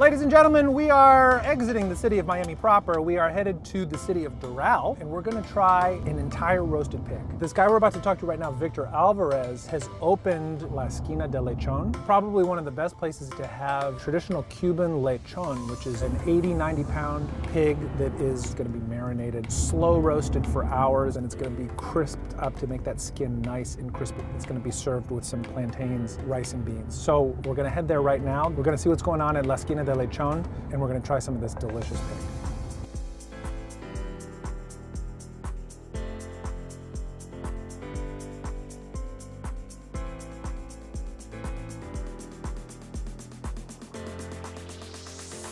Ladies and gentlemen, we are exiting the city of Miami proper. We are headed to the city of Doral, and we're gonna try an entire roasted pig. This guy we're about to talk to right now, Victor Alvarez, has opened La Esquina de Lechon, probably one of the best places to have traditional Cuban lechon, which is an 80, 90 pound pig that is gonna be marinated, slow roasted for hours, and it's gonna be crisped up to make that skin nice and crispy. It's gonna be served with some plantains, rice, and beans. So we're gonna head there right now. We're gonna see what's going on at La Esquina de Lechon, and we're gonna try some of this delicious pig.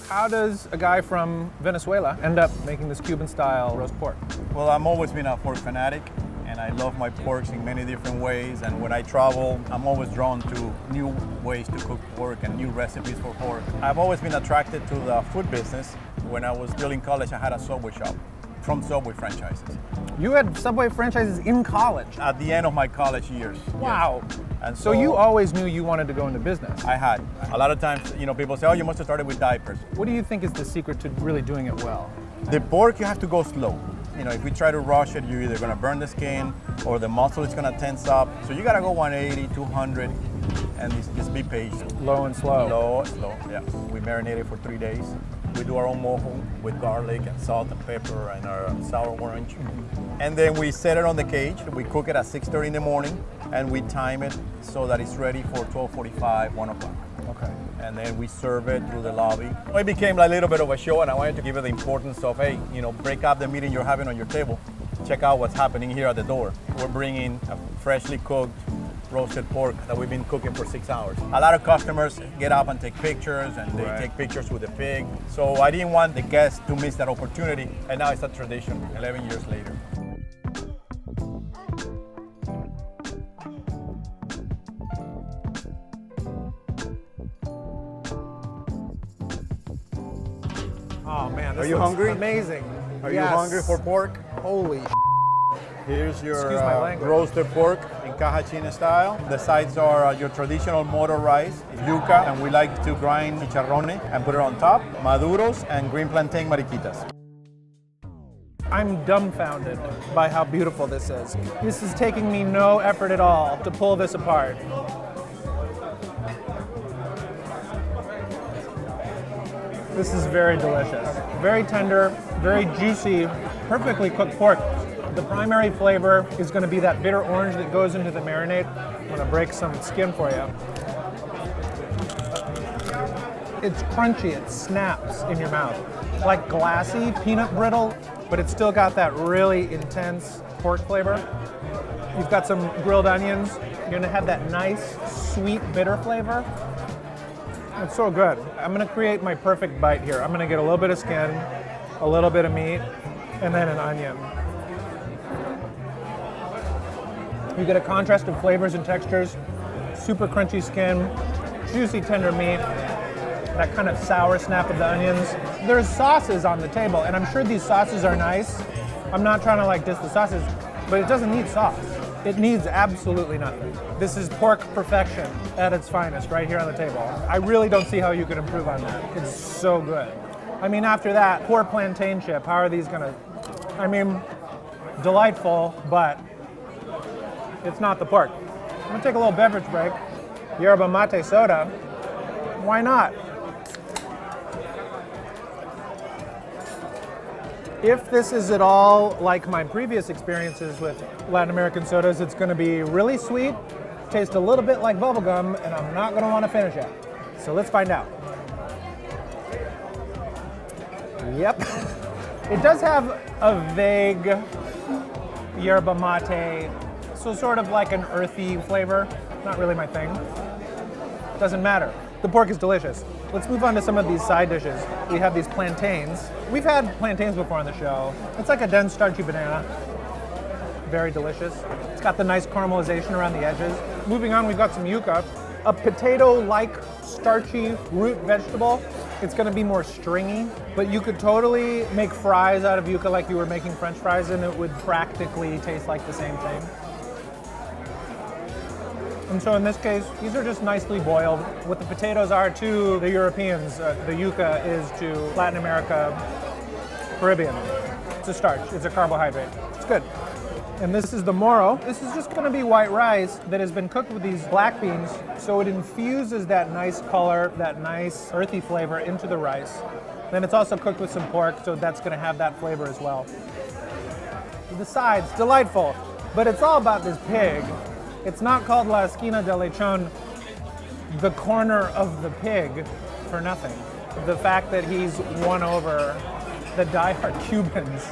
How does a guy from Venezuela end up making this Cuban style roast pork? Well, I've always been a pork fanatic, and I love my porks in many different ways. And when I travel, I'm always drawn to new ways to cook pork and new recipes for pork. I've always been attracted to the food business. When I was still in college, I had a Subway shop from Subway franchises. You had Subway franchises in college? At the end of my college years. Wow. Yes. And so you always knew you wanted to go into business? I had. A lot of times, people say, oh, you must have started with diapers. What do you think is the secret to really doing it well? The pork, you have to go slow. If we try to rush it, you're either gonna burn the skin or the muscle is gonna tense up. So you gotta go 180, 200, and just be patient. Low and slow. Low, slow, yeah. We marinate it for 3 days. We do our own mojo with garlic and salt and pepper and our sour orange. And then we set it on the cage. We cook it at 6:30 in the morning, and we time it so that it's ready for 12:45, 1 o'clock. Okay. And then we serve it through the lobby. It became a little bit of a show, and I wanted to give it the importance of, hey, break up the meeting you're having on your table. Check out what's happening here at the door. We're bringing a freshly cooked roasted pork that we've been cooking for 6 hours. A lot of customers get up and take pictures, and they take pictures with the pig. So I didn't want the guests to miss that opportunity, and now it's a tradition 11 years later. Oh man, this Are you hungry? Amazing. Are you hungry for pork? Holy Here's your Excuse my language. roasted pork in caja china style. The sides are your traditional moto rice, yuca, and we like to grind chicharrone and put it on top, maduros, and green plantain mariquitas. I'm dumbfounded by how beautiful this is. This is taking me no effort at all to pull this apart. This is very delicious. Very tender, very juicy, perfectly cooked pork. The primary flavor is going to be that bitter orange that goes into the marinade. I'm going to break some skin for you. It's crunchy, it snaps in your mouth. Like glassy, peanut brittle, but it's still got that really intense pork flavor. You've got some grilled onions. You're going to have that nice, sweet, bitter flavor. It's so good. I'm gonna create my perfect bite here. I'm gonna get a little bit of skin, a little bit of meat, and then an onion. You get a contrast of flavors and textures, super crunchy skin, juicy tender meat, that kind of sour snap of the onions. There's sauces on the table, and I'm sure these sauces are nice. I'm not trying to diss the sauces, but it doesn't need sauce. It needs absolutely nothing. This is pork perfection at its finest right here on the table. I really don't see how you can improve on that. It's so good. I mean, after that, poor plantain chip, how are these gonna, delightful, but it's not the pork. I'm gonna take a little beverage break. Yerba mate soda, why not? If this is at all like my previous experiences with Latin American sodas, it's going to be really sweet, taste a little bit like bubblegum, and I'm not going to want to finish it. So let's find out. Yep. It does have a vague yerba mate, so sort of like an earthy flavor. Not really my thing. Doesn't matter. The pork is delicious. Let's move on to some of these side dishes. We have these plantains. We've had plantains before on the show. It's like a dense, starchy banana. Very delicious. It's got the nice caramelization around the edges. Moving on, we've got some yuca, a potato-like starchy root vegetable. It's gonna be more stringy, but you could totally make fries out of yuca like you were making French fries, and it would practically taste like the same thing. And so in this case, these are just nicely boiled. What the potatoes are to the Europeans, the yuca is to Latin America, Caribbean. It's a starch, it's a carbohydrate. It's good. And this is the moro. This is just gonna be white rice that has been cooked with these black beans, so it infuses that nice color, that nice earthy flavor into the rice. Then it's also cooked with some pork, so that's gonna have that flavor as well. The sides, delightful, but it's all about this pig. It's not called La Esquina de Lechon, the corner of the pig, for nothing. The fact that he's won over the diehard Cubans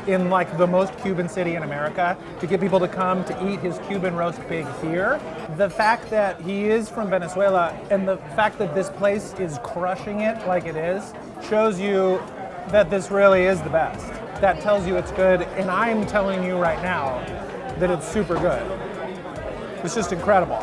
in like the most Cuban city in America to get people to come to eat his Cuban roast pig here. The fact that he is from Venezuela and the fact that this place is crushing it like it is shows you that this really is the best. That tells you it's good, and I'm telling you right now that it's super good. It's just incredible.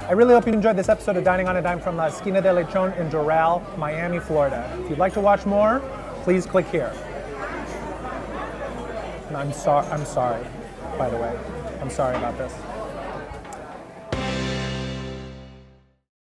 I really hope you enjoyed this episode of Dining on a Dime from La Esquina de Lechon in Doral, Miami, Florida. If you'd like to watch more, please click here. And I'm sorry, by the way. I'm sorry about this.